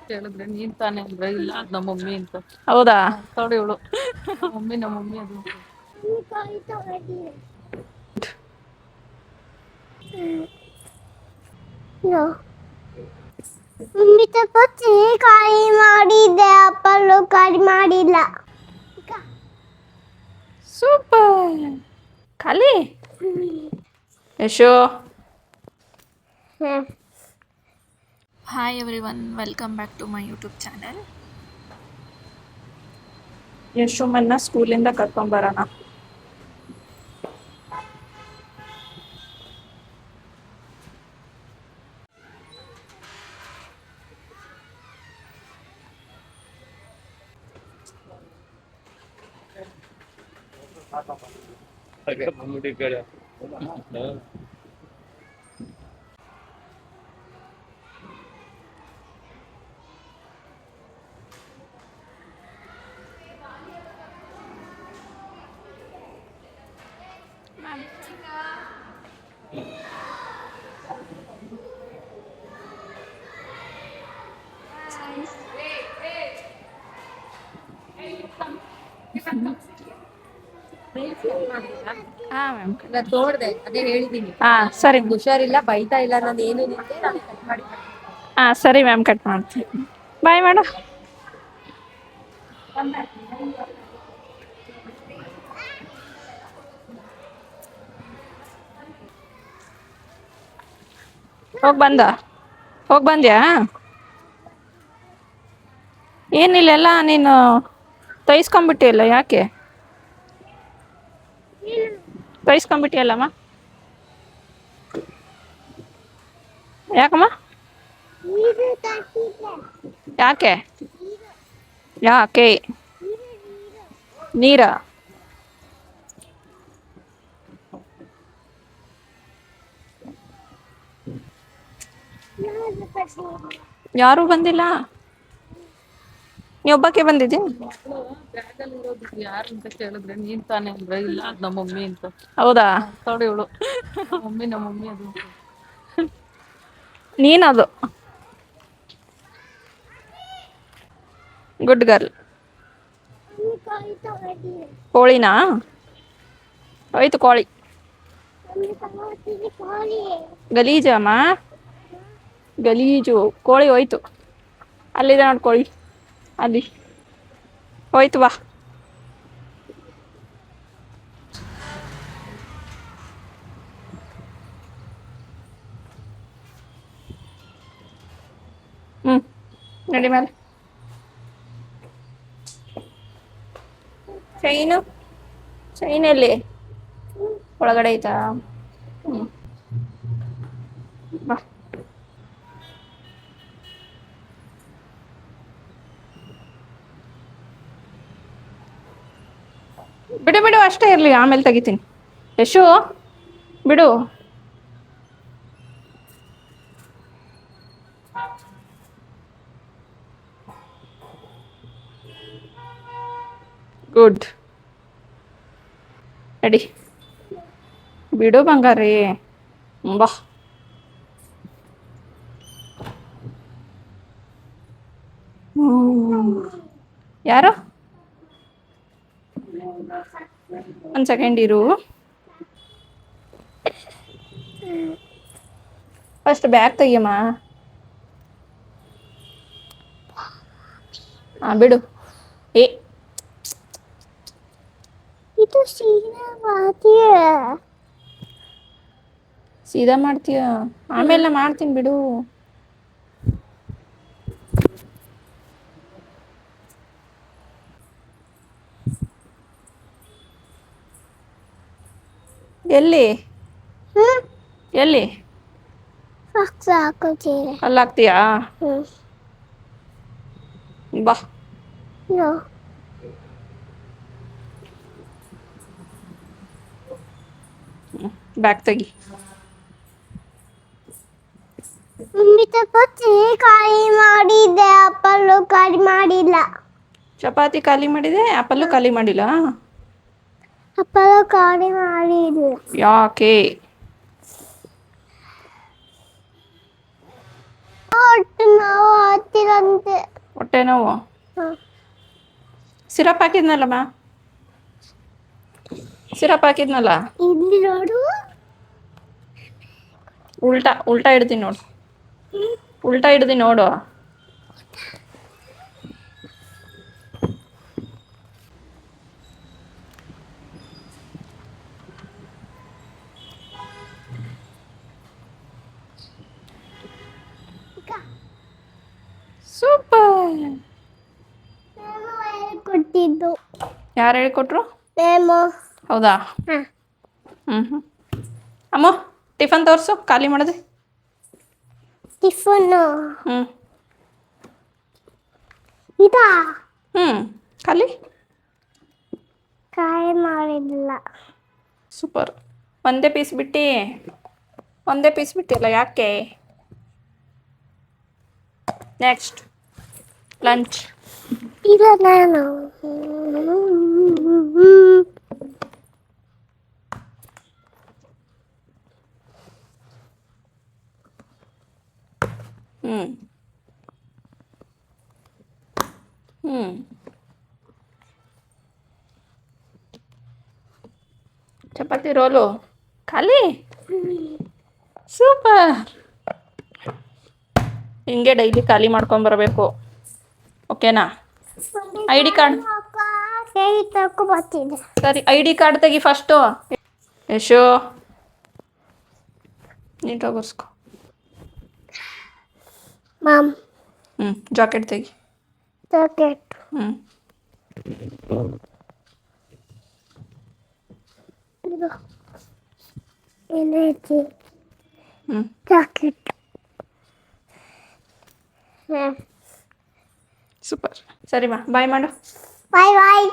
ಕೇಳಿದ್ರೆ ನೀನ್ ತಾನೇ ಅಂದ್ರೆ ಇಲ್ಲ ನಮ್ಮ ಮಮ್ಮಿ ಅಂತ. ಹೌದಾ ನೋಡಿ ಇವಳು ನಮ್ಮ ಮಮ್ಮಿ ಅದು. ಮಮ್ಮಿ ತಪ್ಪಿ ಕಾಯಿ ಮಾಡಿದ್ದೆ ಅಪ್ಪಲು ಕಾಯಿ ಮಾಡಿಲ್ಲ. ಸೂಪರ್ ಖಾಲಿ Yasho. Hi everyone, welcome back to my YouTube channel. ಯಶೋಮನ್ನ ಸ್ಕೂಲಿಂದ ಕರ್ಕೊಂಬರೋಣ. ತೋಡ್ದೆ ಅದೇ ಹೇಳಿದೀನಿ. ಸರಿ ಹುಷಾರಿಲ್ಲ, ಬೈತಾ ಇಲ್ಲ, ನಾನು ಏನು ಕಟ್ ಮಾಡಿ. ಸರಿ ಮ್ಯಾಮ್, ಕಟ್ ಮಾಡ್ತೀನಿ. Bye madam. ಹೋಗಿ ಬಂದ್ಯಾ? ಏನಿಲ್ಲ, ನೀನು ತೈಸ್ಕೊಂಬಿಟ್ಟಿಯಲ್ಲ, ಯಾಕೆ ತೈಸ್ಕೊಂಬಿಟ್ಟಿಯಲ್ಲಮ್ಮ? ಯಾಕಮ್ಮ? ಯಾಕೆ ಯಾಕೆ ನೀರ? ಯಾರೂ ಬಂದಿಲ್ಲ, ನೀ ಒಬ್ಬಕ್ಕೆ ಬಂದಿದ್ದೀನಿ. ಯಾರು ಅಂತ ಕೇಳಿದ್ರೆ ನೀನ್ ತಾನೇ ಅಂದ್ರೆ ಇಲ್ಲ ನಮ್ಮ ಮಮ್ಮಿ ಅಂತ. ಹೌದಾ ನೋಡಿ ಇವಳು ನಮ್ಮ ಮಮ್ಮಿ ಅದು. ನೀನದು ಗುಡ್ ಗರ್ಲ್. ಕೋಳಿನಾ? ಹೋಯ್ತು ಕೋಳಿ. ಗಲೀಜಮ್ಮ, ಗಲೀಜು. ಕೋಳಿ ಹೋಯ್ತು. ಅಲ್ಲಿದೆ ನೋಡಿ ಕೋಳಿ, ಅಲ್ಲಿ ಹೋಯ್ತು. ಬಾ. ನಡಿ ಮೇಲೆ. ಚೈನ್ ಎಲ್ಲಿ? ಒಳಗಡೆ ಐತಾ? ಬಾ. ಬಿಡು ಅಷ್ಟೇ ಇರ್ಲಿ, ಆಮೇಲೆ ತೆಗಿತೀನಿ. ಯಶು ಬಿಡು. ಗುಡ್. ರೆಡಿ. ಬಿಡು ಬಂಗಾರಿ. ಬಾ. ಯಾರು? ಒಂದು ಸೆಕೆಂಡ್ ಇರು. ಫಸ್ಟ್ ಬ್ಯಾಗ್ ತೆಗಿಯಮ್ಮ. ಬಿಡು. ಇದು ಸೀದಾ ಮಾಡ್ತೀಯ? ಆಮೇಲೆ ಮಾಡ್ತೀನಿ ಬಿಡು. ಎಲ್ಲಿ ಎಲ್ಲಿ ಅಲ್ಲಿ ಹಾಕ್ತೀಯಾ? ಬಾ. ಬ್ಯಾಗ್ ತೆಗಿ. ಮಮ್ಮಿ ತಪ್ಪಿ ಕಾಯಿ ಮಾಡಿದ್ದೆ ಅಪ್ಪಲು ಕಾಯಿ ಮಾಡಿಲ್ಲ. ಚಪಾತಿ ಖಾಲಿ ಮಾಡಿದೆ, ಆಪಲ್ಲು ಖಾಲಿ ಮಾಡಿಲ್ಲ. ಅಪ್ಪಲು ಕಾಯಿ ಮಾಡಿಲ್ಲ. ಯಾಕೆ? ಹೊಟ್ಟೆ ನೋವು ಆಗ್ತಿರಂತೆ. ಹೊಟ್ಟೆ ನೋವು. ಸಿರಪ್ ಹಾಕಿದ್ನಲ್ಲಮ್ಮ, ಸಿರಪ್ ಹಾಕಿದ್ನಲ್ಲ. ಇಲ್ಲಿ ನೋಡು. ಉಲ್ಟಾ ಹಿಡ್ತೀನಿ ನೋಡು, ಉಲ್ಟಾ ಹಿಡ್ದು ನೋಡು. ಸೂಪರ್. ಕೊಟ್ಟಿದ್ದು ಯಾರು ಹೇಳ್ಕೊಟ್ರು? ಮ್ಯಾಮು. ಹೌದಾ? ಅಮ್ಮ ಟಿಫನ್ ತೋರಿಸು, ಖಾಲಿ ಮಾಡಿದೆ. ಟಿಫನ್ನು ಇದಾ? ಖಾಲಿ ಕಾಯಿ ಮಾಡಿಲ್ಲ. ಸೂಪರ್. ಒಂದೇ ಪೀಸ್ ಬಿಟ್ಟಿಲ್ಲ, ಯಾಕೆ? Next lunch. ಇಲ್ಲ ನಾನು ಚಪಾತಿ ರೋಲು ಖಾಲಿ. ಸೂಪರ್. ಹಿಂಗೆ ಡೈಲಿ ಖಾಲಿ ಮಾಡ್ಕೊಂಬರ್ಬೇಕು, ಓಕೆನಾ? ID ಕಾರ್ಡ್ ತಗೊಬರ್ತೀನಿ. ಸರಿ, ID ಕಾರ್ಡ್ ತೆಗಿ ಫಸ್ಟು. ಯಶು ನೀಟಾಗಿ ಒರೆಸ್ಕೊ. ಮಾಮ್ ಜಾಕೆಟ್ ತೆಗಿ. ಜಾಕೆಟ್ ಏನೈತಿ? ಜಾಕೆಟ್. ಸೂಪರ್. ಸರಿ ಮಾ, ಬಾಯ್ ಮಾಡು. ಬಾಯ್ ಬಾಯ್.